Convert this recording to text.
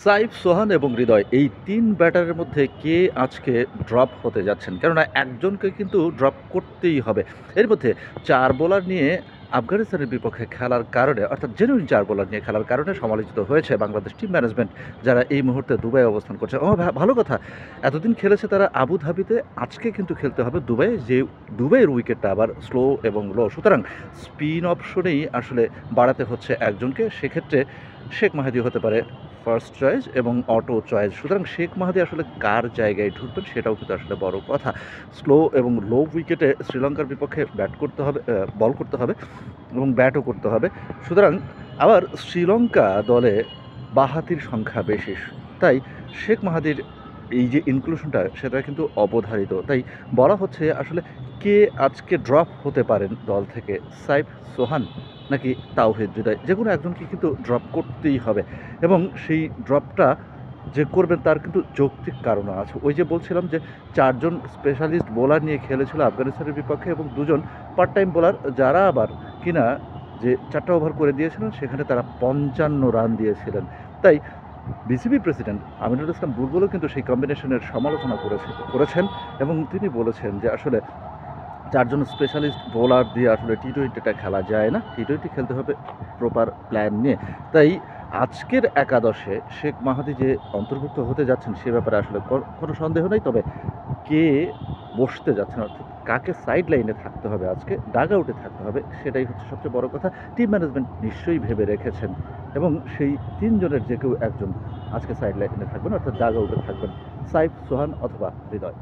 সাইফ, সোহান এবং হৃদয় এই ৩ ব্যাটারের মধ্যে কে আজকে ড্রপ হতে যাচ্ছেন? কেননা একজনকে কিন্তু ড্রপ করতেই হবে। এর মধ্যে ৪ বোলার নিয়ে আফগানিস্তানের বিপক্ষে খেলার কারণে অর্থাৎ জেনুইন ৪ বোলার নিয়ে খেলার কারণে সমালোচিত হয়েছে বাংলাদেশ টিম ম্যানেজমেন্ট, যারা এই মুহূর্তে দুবাইয়ে অবস্থান করছে। ভালো কথা। এতদিন খেলেছে তারা আবুধাবিতে, আজকে কিন্তু খেলতে হবে দুবাইয়ে, যে দুবাইয়ের উইকেটটা আবার স্লো এবং লো। সুতরাং স্পিন অপশনেই আসলে বাড়াতে হচ্ছে একজনকে। সেক্ষেত্রে শেখ মাহাদি হতে পারে ফার্স্ট চয়েস এবং অটো চয়েস। সুতরাং শেখ মাহাদি আসলে কার জায়গায় ঢুকবেন সেটাও কিন্তু আসলে বড় কথা। স্লো এবং লো উইকেটে শ্রীলঙ্কার বিপক্ষে ব্যাট করতে হবে, বল করতে হবে এবং ব্যাটও করতে হবে। সুতরাং আবার শ্রীলঙ্কা দলে বাঁহাতির সংখ্যা বেশি। তাই শেখ মাহাদির এই যে ইনক্লুশনটা সেটা কিন্তু অবধারিত। তাই বলা হচ্ছে আসলে কে আজকে ড্রপ হতে পারেন দল থেকে? সাইফ, সোহান নাকি তাওহিদ হৃদয়? যেকোনো একজনকে কিন্তু ড্রপ করতেই হবে এবং সেই ড্রপটা যে করবেন তার কিন্তু যৌক্তিক কারণও আছে। ওই যে বলছিলাম যে ৪ জন স্পেশালিস্ট বোলার নিয়ে খেলেছিল আফগানিস্তানের বিপক্ষে এবং ২ জন পার্ট টাইম বোলার, যারা আবার কিনা যে ৪টা ওভার করে দিয়েছিলেন সেখানে তারা ৫৫ রান দিয়েছিলেন। তাই বিসিবি প্রেসিডেন্ট আমিনুল ইসলাম বুলবুলও কিন্তু সেই কম্বিনেশনের সমালোচনা করেছেন এবং তিনি বলেছেন যে আসলে ৪ জন স্পেশালিস্ট বোলার দিয়ে আসলে টি-টোয়েন্টিটা খেলা যায় না। টি-টোয়েন্টি খেলতে হবে প্রপার প্ল্যান নিয়ে। তাই আজকের একাদশে শেখ মাহাদি যে অন্তর্ভুক্ত হতে যাচ্ছেন সে ব্যাপারে আসলে কোনো সন্দেহ নেই। তবে কে বসতে যাচ্ছেন, অর্থাৎ কাকে সাইড লাইনে থাকতে হবে, আজকে ডাগ আউটে থাকতে হবে, সেটাই হচ্ছে সবচেয়ে বড় কথা। টিম ম্যানেজমেন্ট নিশ্চয়ই ভেবে রেখেছেন এবং সেই ৩ জনের যে কেউ একজন আজকে সাইড লাইনে থাকবেন, অর্থাৎ ডাগ আউটে থাকবেন। সাইফ, সোহান অথবা হৃদয়।